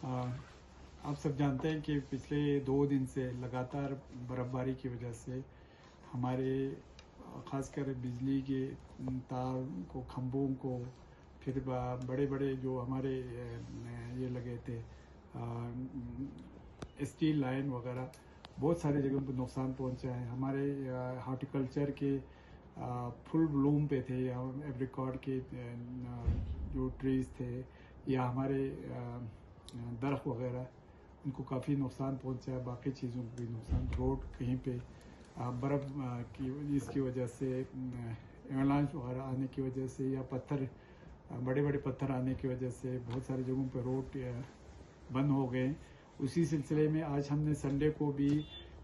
آ، آپ سب جانتے ہیں کہ پچھلے 2 دن سے لگاتار برف باری کی وجہ سے ہمارے خاص کر بجلی کے تار کو، کھمبوں کو، پھر بڑے بڑے جو ہمارے یہ لگے تھے اسٹیل لائن وغیرہ، بہت سارے جگہوں پہ نقصان پہنچا ہے. ہمارے ہارٹیکلچر کے فل بلوم پہ تھے، یا ایپریکارڈ کے جو ٹریز تھے، یا ہمارے درخت وغیرہ، ان کو کافی نقصان پہنچا ہے. باقی چیزوں کو بھی نقصان، روڈ کہیں پہ برف کی اس کی وجہ سے، ایولانچ وغیرہ آنے کی وجہ سے، یا بڑے بڑے پتھر آنے کی وجہ سے بہت ساری جگہوں پہ روڈ بند ہو گئے. اسی سلسلے میں آج ہم نے سنڈے کو بھی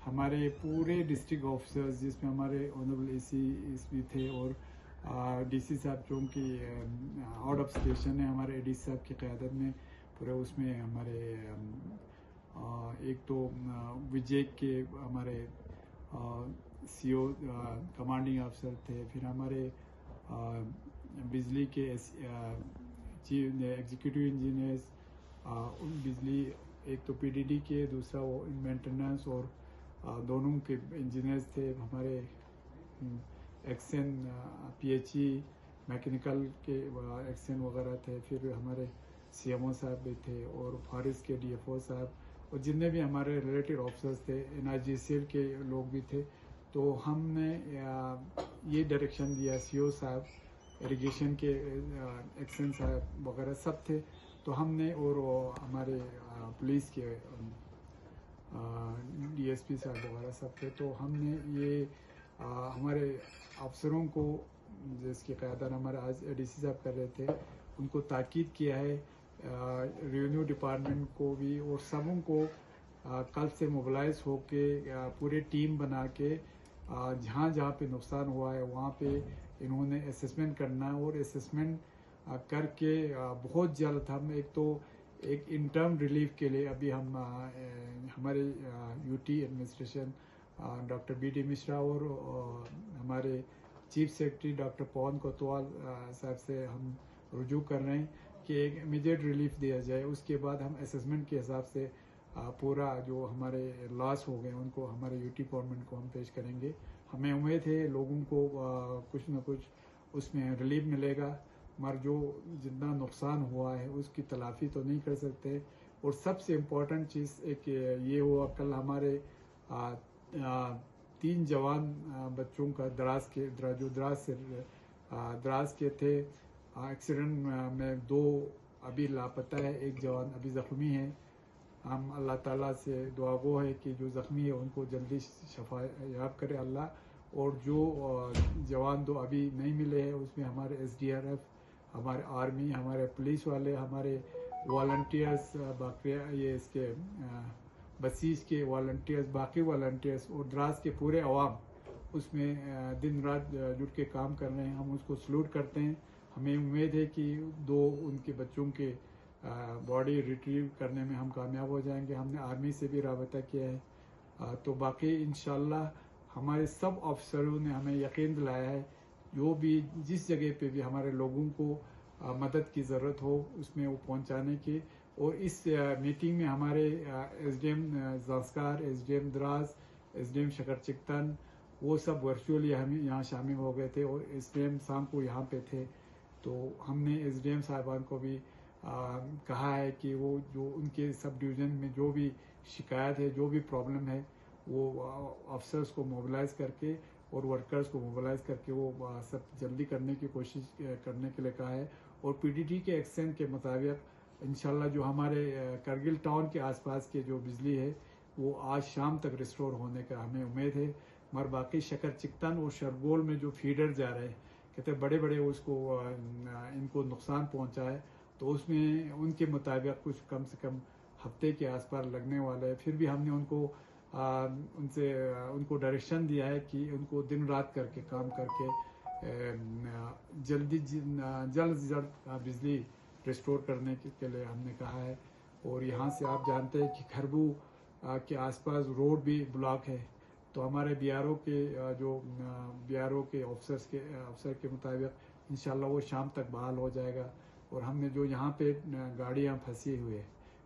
ہمارے پورے ڈسٹرکٹ آفیسرز، جس میں ہمارے آنریبل اے سی بھی تھے، اور ڈی سی صاحب جو ان کی آؤٹ آف اسٹیشن ہے، ہمارے اے ڈی سی صاحب کی قیادت میں پورے، اس میں ہمارے ایک تو وجے کے ہمارے سی او کمانڈنگ افسر تھے، پھر ہمارے بجلی کے چیف ایگزیکٹو انجینئرز، بجلی ایک تو پی ڈی ڈی کے، دوسرا وہ مینٹیننس، اور دونوں کے انجینئرز تھے. ہمارے XEN P H E mechanical کے ایکسن وغیرہ تھے، پھر ہمارے سی ایم او صاحب بھی تھے، اور فارسٹ کے ڈی ایف او صاحب، اور جتنے بھی ہمارے ریلیٹڈ آفیسرز تھے، این آئی جی سی ایل کے لوگ بھی تھے. تو ہم نے یہ ڈائریکشن دیا، سی او صاحب، اریگیشن کے ایکسن صاحب وغیرہ سب تھے. تو ہم نے، اور ہمارے پولیس کے ڈی ایس پی صاحب وغیرہ سب تھے، تو ہم نے یہ ہمارے افسروں کو، جس کی قیادت ہمارے آج ڈی سی صاحب کر رہے تھے، ان کو تاکید کیا ہے، ریونیو ڈپارٹمنٹ کو بھی، اور سبوں کو کل سے موبلائز ہو کے پورے ٹیم بنا کے جہاں جہاں پہ نقصان ہوا ہے وہاں پہ انہوں نے اسسمنٹ کرنا، اور اسسمنٹ کر کے بہت جلد ہم ایک انٹرم ریلیف کے لیے ابھی ہم ہمارے U T administration doctor B D Mishra اور ہمارے چیف سیکرٹری ڈاکٹر پون کوتوال صاحب سے ہم رجوع کر رہے ہیں کہ ایک امیڈیٹ ریلیف دیا جائے. اس کے بعد ہم اسسمنٹ کے حساب سے پورا جو ہمارے لاس ہو گئے ان کو ہمارے یو ٹی گورنمنٹ کو ہم پیش کریں گے. ہمیں امید ہے لوگوں کو کچھ نہ کچھ اس میں ریلیف ملے گا، مگر جو جتنا نقصان ہوا ہے اس کی تلافی تو نہیں کر سکتے. اور سب سے امپورٹنٹ چیز ایک یہ ہوا، کل ہمارے 3 جوان بچوں کا دراز کے تھے، ایکسیڈنٹ میں 2 ابھی لاپتہ ہے، 1 جوان ابھی زخمی ہے. ہم اللہ تعالیٰ سے دعا گو ہے کہ جو زخمی ہے ان کو جلدی شفا یاب کرے اللہ. اور جو جوان 2 ابھی نہیں ملے ہیں، اس میں ہمارے ایس ڈی آر ایف، ہمارے آرمی، ہمارے پولیس والے، ہمارے والنٹیئرز، باقی یہ اس کے بسیج کے والنٹیئرز، باقی والنٹیئرز، اور دراز کے پورے عوام اس میں دن رات جٹ کے کام کر رہے ہیں. ہم اس کو سلوٹ کرتے ہیں. ہمیں امید ہے کہ 2 ان کے بچوں کے باڈی ریٹریو کرنے میں ہم کامیاب ہو جائیں گے. ہم نے آرمی سے بھی رابطہ کیا ہے. تو باقی انشاءاللہ ہمارے سب افسروں نے ہمیں یقین دلایا ہے، جو بھی جس جگہ پہ بھی ہمارے لوگوں کو مدد کی ضرورت ہو اس میں وہ پہنچانے کی. اور اس میٹنگ میں ہمارے S D M Zanskar, S D M Drass, S D M Shakar Chiktan, وہ سب ورچولی ہم یہاں شامل ہو گئے تھے، اور ایس ڈی ایم شام کو یہاں پہ تھے. تو ہم نے ایس ڈی ایم صاحبان کو بھی کہا ہے کہ وہ جو ان کے سب ڈویژن میں جو بھی شکایت ہے، جو بھی پرابلم ہے، وہ افسرز کو موبلائز کر کے اور ورکرز کو موبلائز کر کے وہ سب جلدی کرنے کی کوشش کرنے کے لیے کہا ہے. اور پی ڈی ڈی کے ایکسن کے مطابق انشاءاللہ جو ہمارے کرگل ٹاؤن کے آس پاس کے جو بجلی ہے وہ آج شام تک ریسٹور ہونے کا ہمیں امید ہے. مگر باقی شکر چکتن اور شرگول میں جو فیڈر جا رہے ہیں، کہتے بڑے بڑے اس کو ان کو نقصان پہنچا ہے، تو اس میں ان کے مطابق کچھ کم سے کم ہفتے کے آس پاس لگنے والا ہے. پھر بھی ہم نے ان کو ڈائریکشن دیا ہے کہ ان کو دن رات کر کے کام کر کے جلد سے جلد بجلی ریسٹور کرنے کے لیے ہم نے کہا ہے. اور یہاں سے آپ جانتے ہیں کہ کھربو کے آس پاس روڈ بھی بلاک ہے، تو ہمارے بی آر او کے افسر کے مطابق انشاءاللہ وہ شام تک بحال ہو جائے گا. اور ہم نے جو یہاں پہ گاڑیاں پھنسی ہوئے